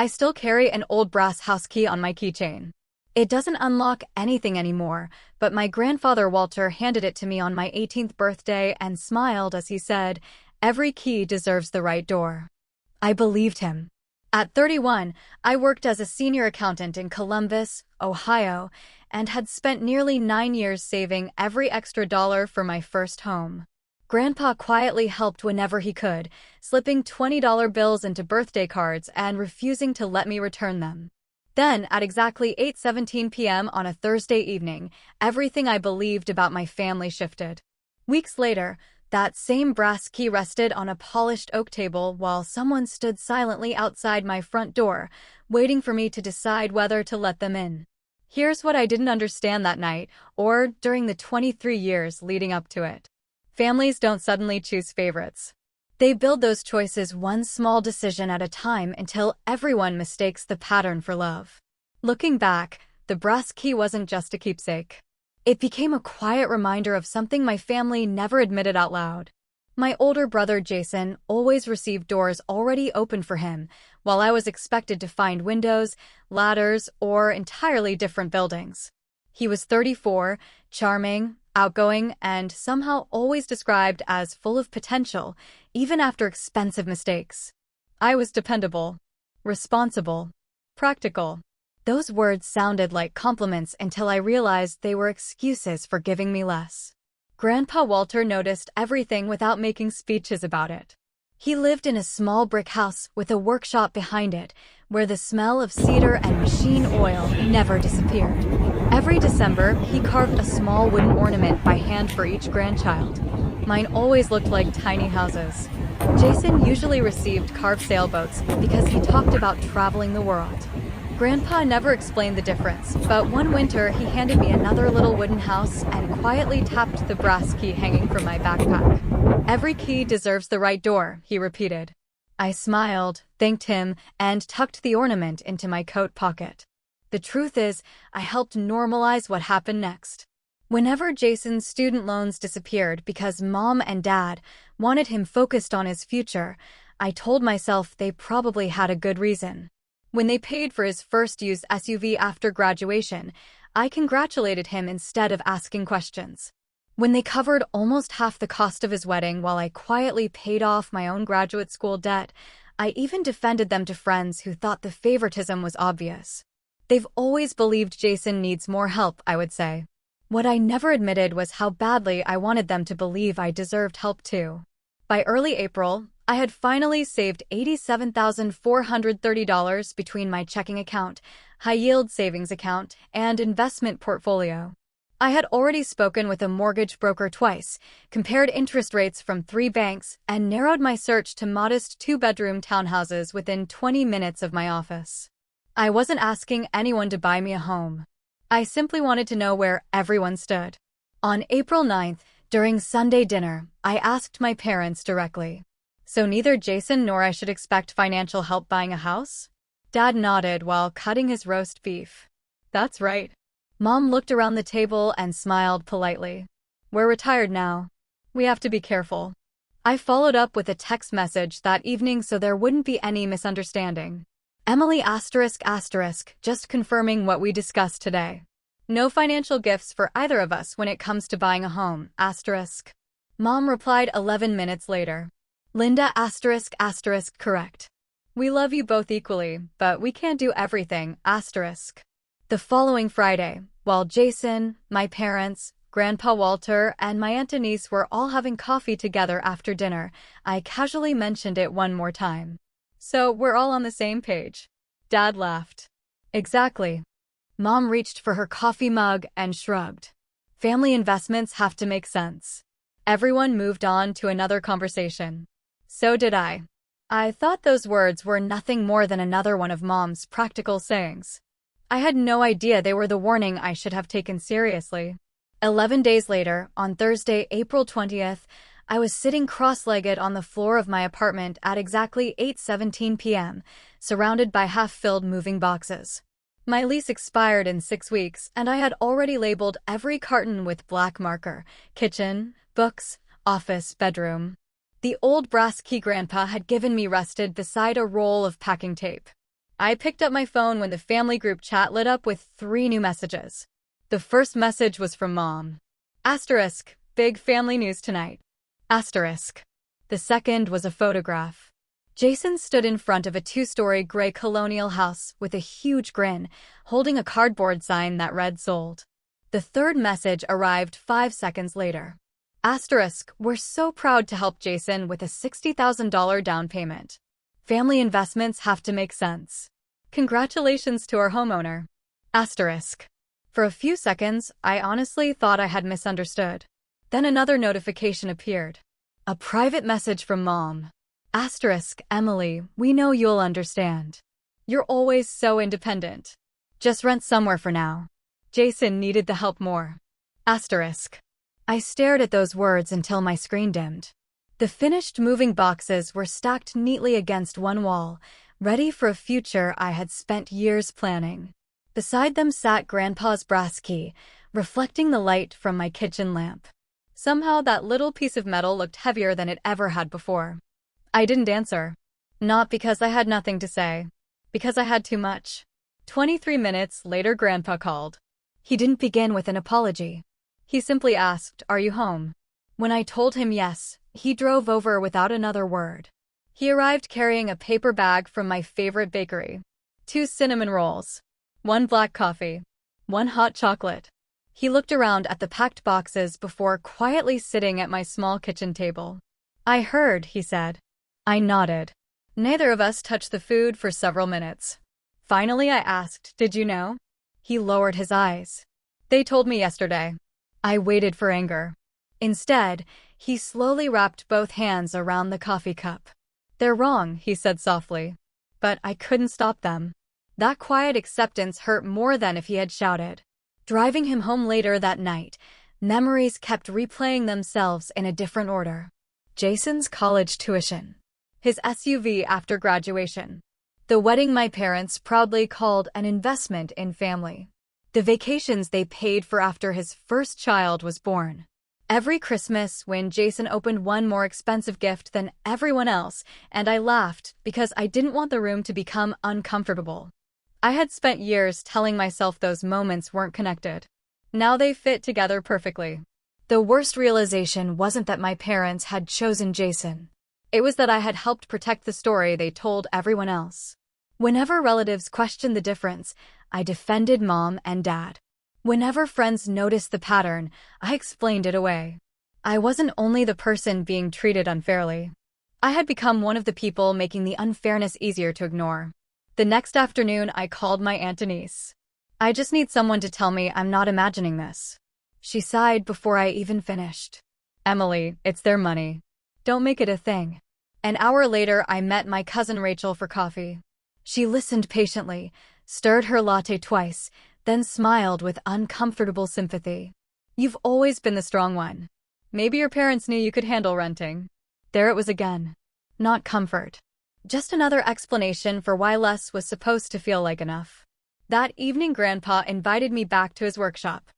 I still carry an old brass house key on my keychain. It doesn't unlock anything anymore, but my grandfather Walter handed it to me on my 18th birthday and smiled as he said, "Every key deserves the right door." I believed him. At 31, I worked as a senior accountant in Columbus, Ohio, and had spent nearly 9 years saving every extra dollar for my first home. Grandpa quietly helped whenever he could, slipping $20 bills into birthday cards and refusing to let me return them. Then, at exactly 8:17 p.m. on a Thursday evening, everything I believed about my family shifted. Weeks later, that same brass key rested on a polished oak table while someone stood silently outside my front door, waiting for me to decide whether to let them in. Here's what I didn't understand that night, or during the 23 years leading up to it. Families don't suddenly choose favorites. They build those choices one small decision at a time until everyone mistakes the pattern for love. Looking back, the brass key wasn't just a keepsake. It became a quiet reminder of something my family never admitted out loud. My older brother Jason always received doors already open for him, while I was expected to find windows, ladders, or entirely different buildings. He was 34, charming, outgoing, and somehow always described as full of potential, even after expensive mistakes. I was dependable, responsible, practical. Those words sounded like compliments until I realized they were excuses for giving me less. Grandpa Walter noticed everything without making speeches about it. He lived in a small brick house with a workshop behind it, where the smell of cedar and machine oil never disappeared. Every December, he carved a small wooden ornament by hand for each grandchild. Mine always looked like tiny houses. Jason usually received carved sailboats because he talked about traveling the world. Grandpa never explained the difference, but one winter he handed me another little wooden house and quietly tapped the brass key hanging from my backpack. "Every key deserves the right door," he repeated. I smiled, thanked him, and tucked the ornament into my coat pocket. The truth is, I helped normalize what happened next. Whenever Jason's student loans disappeared because Mom and Dad wanted him focused on his future, I told myself they probably had a good reason. When they paid for his first used SUV after graduation, I congratulated him instead of asking questions. When they covered almost half the cost of his wedding while I quietly paid off my own graduate school debt, I even defended them to friends who thought the favoritism was obvious. They've always believed Jason needs more help, I would say. What I never admitted was how badly I wanted them to believe I deserved help too. By early April, I had finally saved $87,430 between my checking account, high-yield savings account, and investment portfolio. I had already spoken with a mortgage broker twice, compared interest rates from 3 banks, and narrowed my search to modest 2-bedroom townhouses within 20 minutes of my office. I wasn't asking anyone to buy me a home. I simply wanted to know where everyone stood. On April 9th, during Sunday dinner, I asked my parents directly, "So neither Jason nor I should expect financial help buying a house?" Dad nodded while cutting his roast beef. "That's right." Mom looked around the table and smiled politely. "We're retired now. We have to be careful." I followed up with a text message that evening so there wouldn't be any misunderstanding. Emily ***, just confirming what we discussed today. No financial gifts for either of us when it comes to buying a home, ***. Mom replied 11 minutes later. Linda ***, correct. We love you both equally, but we can't do everything, ***. The following Friday, while Jason, my parents, Grandpa Walter, and my aunt Denise were all having coffee together after dinner, I casually mentioned it one more time. "So we're all on the same page." Dad laughed. "Exactly." Mom reached for her coffee mug and shrugged. Family investments have to make sense. Everyone moved on to another conversation. So did I. I thought those words were nothing more than another one of Mom's practical sayings. I had no idea they were the warning I should have taken seriously. 11 days later, on Thursday, April 20th, I was sitting cross-legged on the floor of my apartment at exactly 8:17 p.m., surrounded by half-filled moving boxes. My lease expired in 6 weeks, and I had already labeled every carton with black marker: kitchen, books, office, bedroom. The old brass key Grandpa had given me rested beside a roll of packing tape. I picked up my phone when the family group chat lit up with 3 new messages. The first message was from Mom. Asterisk, big family news tonight. Asterisk. The second was a photograph. Jason stood in front of a 2-story gray colonial house with a huge grin, holding a cardboard sign that read sold. The third message arrived 5 seconds later. Asterisk, we're so proud to help Jason with a $60,000 down payment. Family investments have to make sense. Congratulations to our homeowner. Asterisk. For a few seconds, I honestly thought I had misunderstood. Then another notification appeared. A private message from Mom. Asterisk, Emily, we know you'll understand. You're always so independent. Just rent somewhere for now. Jason needed the help more. Asterisk. I stared at those words until my screen dimmed. The finished moving boxes were stacked neatly against one wall, ready for a future I had spent years planning. Beside them sat Grandpa's brass key, reflecting the light from my kitchen lamp. Somehow that little piece of metal looked heavier than it ever had before. I didn't answer. Not because I had nothing to say. Because I had too much. 23 minutes later Grandpa called. He didn't begin with an apology. He simply asked, "Are you home?" When I told him yes, he drove over without another word. He arrived carrying a paper bag from my favorite bakery. 2 cinnamon rolls. 1 black coffee. 1 hot chocolate. He looked around at the packed boxes before quietly sitting at my small kitchen table. "I heard," he said. I nodded. Neither of us touched the food for several minutes. Finally I asked, "Did you know?" He lowered his eyes. "They told me yesterday." I waited for anger. Instead, he slowly wrapped both hands around the coffee cup. "They're wrong," he said softly. But I couldn't stop them. That quiet acceptance hurt more than if he had shouted. Driving him home later that night, memories kept replaying themselves in a different order. Jason's college tuition. His SUV after graduation. The wedding my parents proudly called an investment in family. The vacations they paid for after his first child was born. Every Christmas when Jason opened one more expensive gift than everyone else, and I laughed because I didn't want the room to become uncomfortable. I had spent years telling myself those moments weren't connected. Now they fit together perfectly. The worst realization wasn't that my parents had chosen Jason. It was that I had helped protect the story they told everyone else. Whenever relatives questioned the difference, I defended Mom and Dad. Whenever friends noticed the pattern, I explained it away. I wasn't only the person being treated unfairly. I had become one of the people making the unfairness easier to ignore. The next afternoon, I called my aunt Denise. "I just need someone to tell me I'm not imagining this." She sighed before I even finished. "Emily, it's their money. Don't make it a thing." An hour later, I met my cousin Rachel for coffee. She listened patiently, stirred her latte twice, then smiled with uncomfortable sympathy. "You've always been the strong one. Maybe your parents knew you could handle renting." There it was again. Not comfort. Just another explanation for why less was supposed to feel like enough. That evening, Grandpa invited me back to his workshop.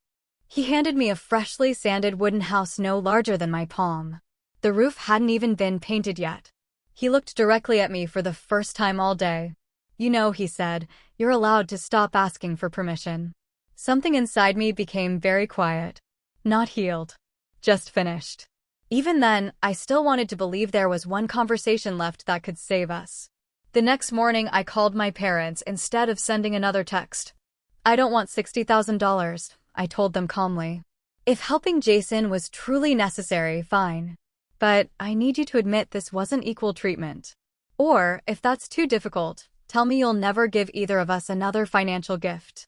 He handed me a freshly sanded wooden house no larger than my palm. The roof hadn't even been painted yet. He looked directly at me for the first time all day. "You know," he said, "you're allowed to stop asking for permission." Something inside me became very quiet. Not healed. Just finished. Even then, I still wanted to believe there was one conversation left that could save us. The next morning, I called my parents instead of sending another text. "I don't want $60,000, I told them calmly. "If helping Jason was truly necessary, fine. But I need you to admit this wasn't equal treatment. Or, if that's too difficult, tell me you'll never give either of us another financial gift.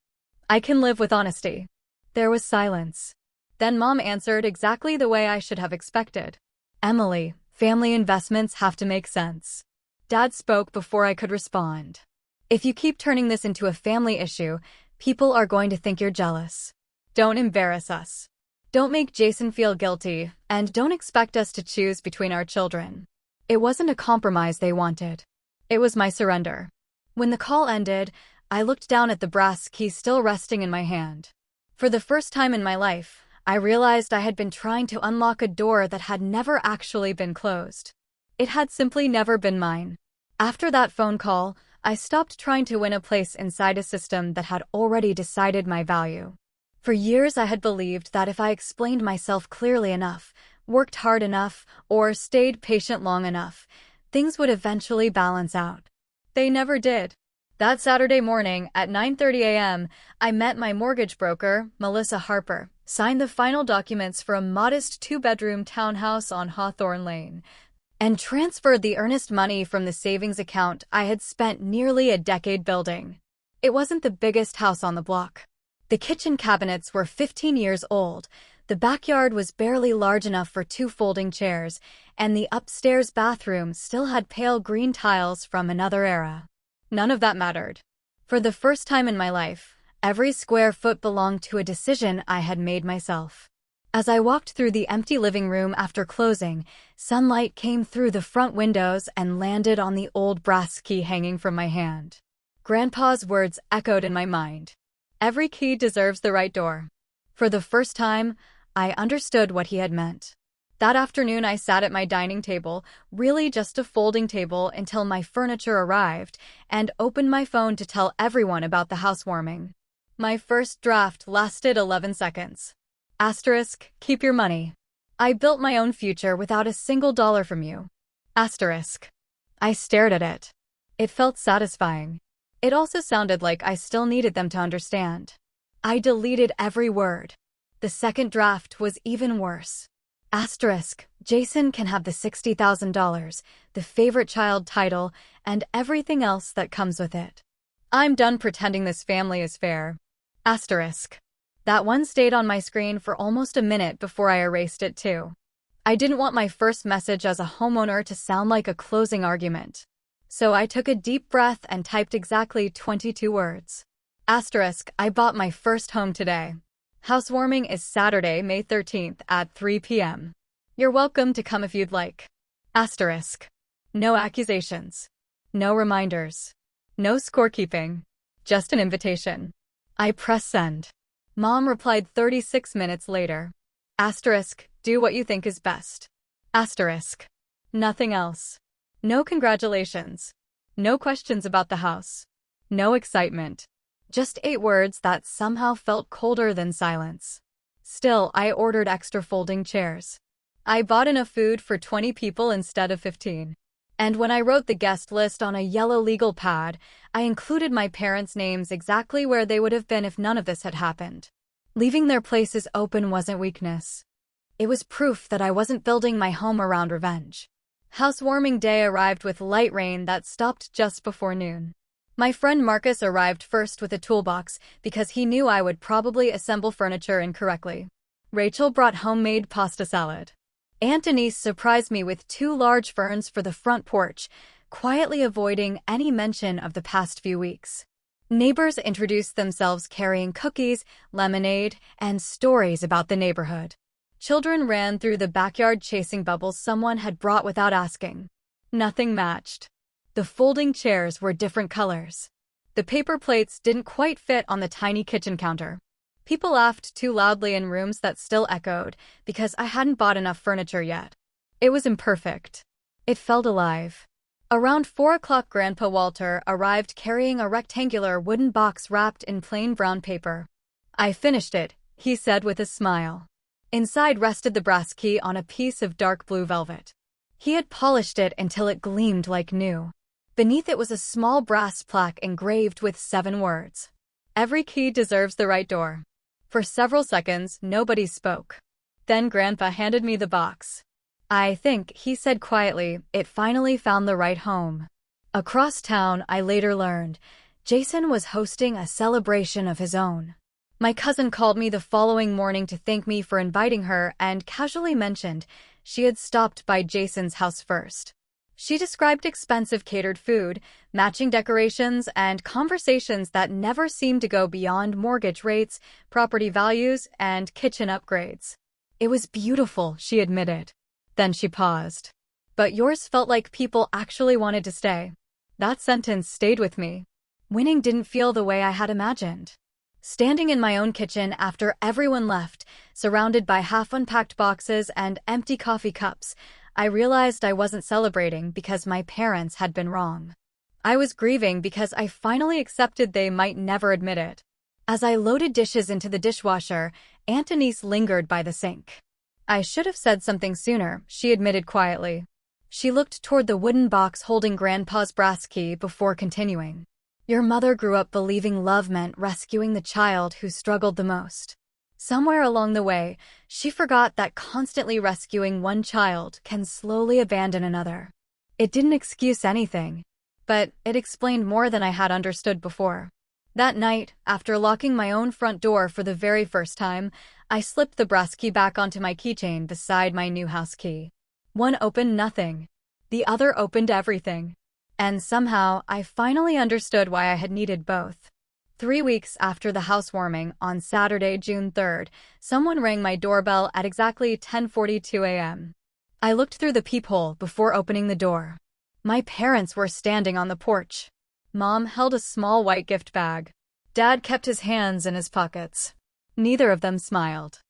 I can live with honesty." There was silence. Then Mom answered exactly the way I should have expected. "Emily, family investments have to make sense." Dad spoke before I could respond. "If you keep turning this into a family issue, people are going to think you're jealous. Don't embarrass us. Don't make Jason feel guilty, and don't expect us to choose between our children." It wasn't a compromise they wanted. It was my surrender. When the call ended, I looked down at the brass key still resting in my hand. For the first time in my life, I realized I had been trying to unlock a door that had never actually been closed. It had simply never been mine. After that phone call, I stopped trying to win a place inside a system that had already decided my value. For years I had believed that if I explained myself clearly enough, worked hard enough, or stayed patient long enough, things would eventually balance out. They never did. That Saturday morning at 9:30 a.m., I met my mortgage broker, Melissa Harper, signed the final documents for a modest two-bedroom townhouse on Hawthorne Lane, and transferred the earnest money from the savings account I had spent nearly a decade building. It wasn't the biggest house on the block. The kitchen cabinets were 15 years old, the backyard was barely large enough for 2 folding chairs, and the upstairs bathroom still had pale green tiles from another era. None of that mattered. For the first time in my life, every square foot belonged to a decision I had made myself. As I walked through the empty living room after closing, sunlight came through the front windows and landed on the old brass key hanging from my hand. Grandpa's words echoed in my mind. Every key deserves the right door. For the first time, I understood what he had meant. That afternoon I sat at my dining table, really just a folding table until my furniture arrived, and opened my phone to tell everyone about the housewarming. My first draft lasted 11 seconds. Asterisk, keep your money. I built my own future without a single dollar from you. Asterisk. I stared at it. It felt satisfying. It also sounded like I still needed them to understand. I deleted every word. The second draft was even worse. Asterisk, Jason can have the $60,000, the favorite child title, and everything else that comes with it. I'm done pretending this family is fair. Asterisk. That one stayed on my screen for almost a minute before I erased it too. I didn't want my first message as a homeowner to sound like a closing argument. So I took a deep breath and typed exactly 22 words. Asterisk, I bought my first home today. Housewarming is Saturday, May 13th at 3 p.m. You're welcome to come if you'd like. Asterisk. No accusations. No reminders. No scorekeeping. Just an invitation. I press send. Mom replied 36 minutes later. Asterisk, do what you think is best. Asterisk. Nothing else. No congratulations. No questions about the house. No excitement. Just 8 words that somehow felt colder than silence. Still, I ordered extra folding chairs. I bought enough food for 20 people instead of 15. And when I wrote the guest list on a yellow legal pad, I included my parents' names exactly where they would have been if none of this had happened. Leaving their places open wasn't weakness. It was proof that I wasn't building my home around revenge. Housewarming day arrived with light rain that stopped just before noon. My friend Marcus arrived first with a toolbox because he knew I would probably assemble furniture incorrectly. Rachel brought homemade pasta salad. Aunt Denise surprised me with 2 large ferns for the front porch, quietly avoiding any mention of the past few weeks. Neighbors introduced themselves carrying cookies, lemonade, and stories about the neighborhood. Children ran through the backyard chasing bubbles someone had brought without asking. Nothing matched. The folding chairs were different colors. The paper plates didn't quite fit on the tiny kitchen counter. People laughed too loudly in rooms that still echoed because I hadn't bought enough furniture yet. It was imperfect. It felt alive. Around 4 o'clock, Grandpa Walter arrived carrying a rectangular wooden box wrapped in plain brown paper. I finished it, he said with a smile. Inside rested the brass key on a piece of dark blue velvet. He had polished it until it gleamed like new. Beneath it was a small brass plaque engraved with 7 words. Every key deserves the right door. For several seconds, nobody spoke. Then Grandpa handed me the box. I think, he said quietly, it finally found the right home. Across town, I later learned, Jason was hosting a celebration of his own. My cousin called me the following morning to thank me for inviting her and casually mentioned she had stopped by Jason's house first. She described expensive catered food, matching decorations, and conversations that never seemed to go beyond mortgage rates, property values, and kitchen upgrades. It was beautiful, she admitted. Then she paused. But yours felt like people actually wanted to stay. That sentence stayed with me. Winning didn't feel the way I had imagined. Standing in my own kitchen after everyone left, surrounded by half-unpacked boxes and empty coffee cups, I realized I wasn't celebrating because my parents had been wrong. I was grieving because I finally accepted they might never admit it. As I loaded dishes into the dishwasher, Aunt Denise lingered by the sink. I should have said something sooner, she admitted quietly. She looked toward the wooden box holding Grandpa's brass key before continuing. Your mother grew up believing love meant rescuing the child who struggled the most. Somewhere along the way, she forgot that constantly rescuing one child can slowly abandon another. It didn't excuse anything, but it explained more than I had understood before. That night, after locking my own front door for the very first time, I slipped the brass key back onto my keychain beside my new house key. One opened nothing. The other opened everything. And somehow, I finally understood why I had needed both. 3 weeks after the housewarming, on Saturday, June 3rd, someone rang my doorbell at exactly 10:42 a.m. I looked through the peephole before opening the door. My parents were standing on the porch. Mom held a small white gift bag. Dad kept his hands in his pockets. Neither of them smiled.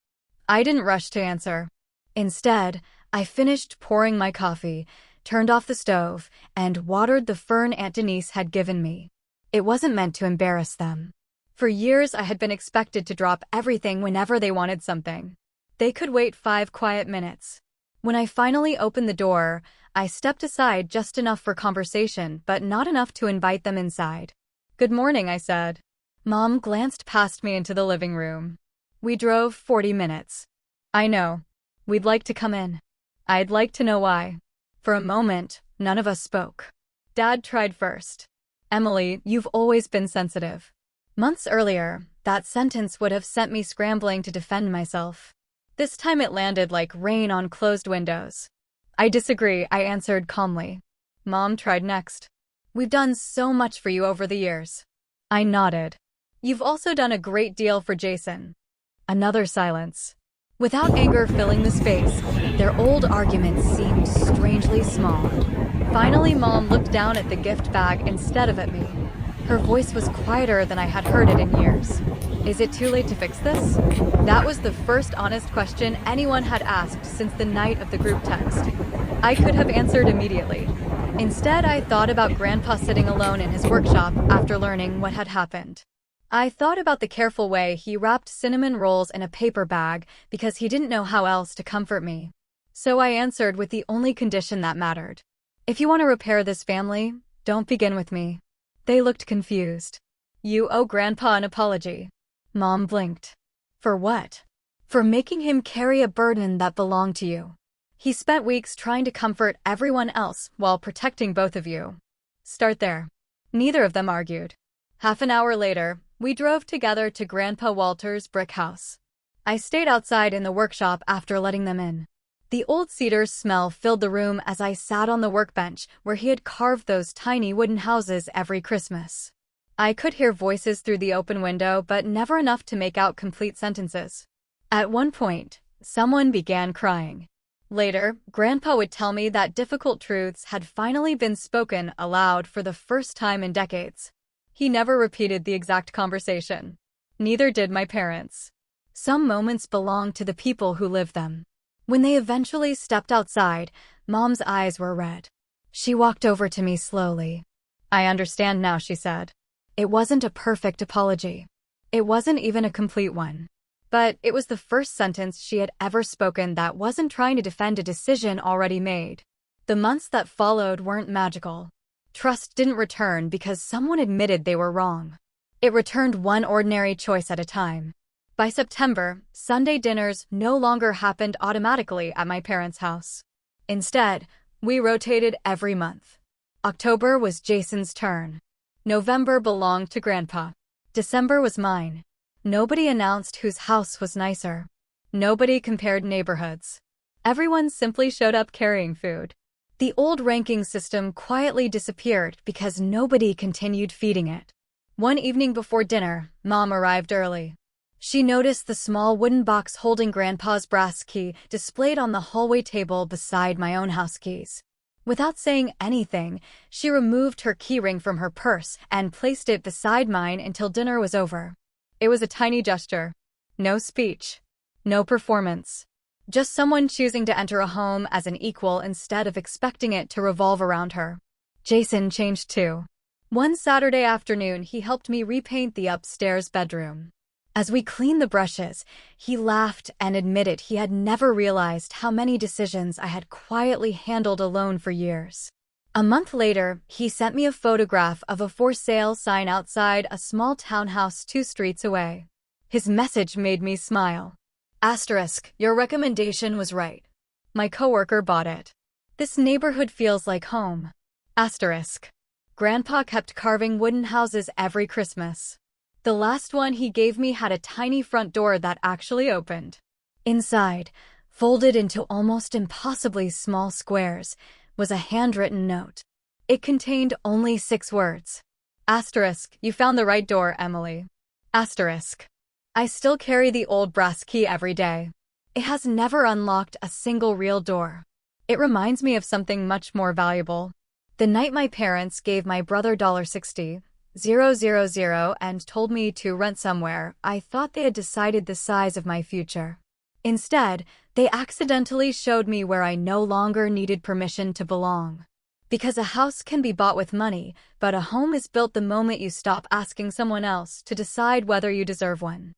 I didn't rush to answer. Instead, I finished pouring my coffee, turned off the stove, and watered the fern Aunt Denise had given me. It wasn't meant to embarrass them. For years, I had been expected to drop everything whenever they wanted something. They could wait 5 quiet minutes. When I finally opened the door, I stepped aside just enough for conversation, but not enough to invite them inside. Good morning, I said. Mom glanced past me into the living room. We drove 40 minutes. I know. We'd like to come in. I'd like to know why. For a moment, none of us spoke. Dad tried first. Emily, you've always been sensitive. Months earlier, that sentence would have sent me scrambling to defend myself. This time it landed like rain on closed windows. I disagree, I answered calmly. Mom tried next. We've done so much for you over the years. I nodded. You've also done a great deal for Jason. Another silence. Without anger filling the space, their old argument seemed strangely small. Finally, Mom looked down at the gift bag instead of at me. Her voice was quieter than I had heard it in years. Is it too late to fix this? That was the first honest question anyone had asked since the night of the group text. I could have answered immediately. Instead, I thought about Grandpa sitting alone in his workshop after learning what had happened. I thought about the careful way he wrapped cinnamon rolls in a paper bag because he didn't know how else to comfort me. So I answered with the only condition that mattered. If you want to repair this family, don't begin with me. They looked confused. You owe Grandpa an apology. Mom blinked. For what? For making him carry a burden that belonged to you. He spent weeks trying to comfort everyone else while protecting both of you. Start there. Neither of them argued. Half an hour later, we drove together to Grandpa Walter's brick house. I stayed outside in the workshop after letting them in. The old cedar smell filled the room as I sat on the workbench where he had carved those tiny wooden houses every Christmas. I could hear voices through the open window, but never enough to make out complete sentences. At one point, someone began crying. Later, Grandpa would tell me that difficult truths had finally been spoken aloud for the first time in decades. He never repeated the exact conversation. Neither did my parents. Some moments belong to the people who live them. When they eventually stepped outside, Mom's eyes were red. She walked over to me slowly. I understand now, she said. It wasn't a perfect apology. It wasn't even a complete one. But it was the first sentence she had ever spoken that wasn't trying to defend a decision already made. The months that followed weren't magical. Trust didn't return because someone admitted they were wrong. It returned one ordinary choice at a time. By September, Sunday dinners no longer happened automatically at my parents' house. Instead, we rotated every month. October was Jason's turn. November belonged to Grandpa. December was mine. Nobody announced whose house was nicer. Nobody compared neighborhoods. Everyone simply showed up carrying food. The old ranking system quietly disappeared because nobody continued feeding it. One evening before dinner, Mom arrived early. She noticed the small wooden box holding Grandpa's brass key displayed on the hallway table beside my own house keys. Without saying anything, she removed her keyring from her purse and placed it beside mine until dinner was over. It was a tiny gesture. No speech. No performance. Just someone choosing to enter a home as an equal instead of expecting it to revolve around her. Jason changed too. One Saturday afternoon, he helped me repaint the upstairs bedroom. As we cleaned the brushes, he laughed and admitted he had never realized how many decisions I had quietly handled alone for years. A month later, he sent me a photograph of a for sale sign outside a small townhouse 2 streets away. His message made me smile. Asterisk, your recommendation was right. My coworker bought it. This neighborhood feels like home. Asterisk. Grandpa kept carving wooden houses every Christmas. The last one he gave me had a tiny front door that actually opened. Inside, folded into almost impossibly small squares, was a handwritten note. It contained only 6 words. Asterisk, you found the right door, Emily. Asterisk. I still carry the old brass key every day. It has never unlocked a single real door. It reminds me of something much more valuable. The night my parents gave my brother $60,000 and told me to rent somewhere, I thought they had decided the size of my future. Instead, they accidentally showed me where I no longer needed permission to belong. Because a house can be bought with money, but a home is built the moment you stop asking someone else to decide whether you deserve one.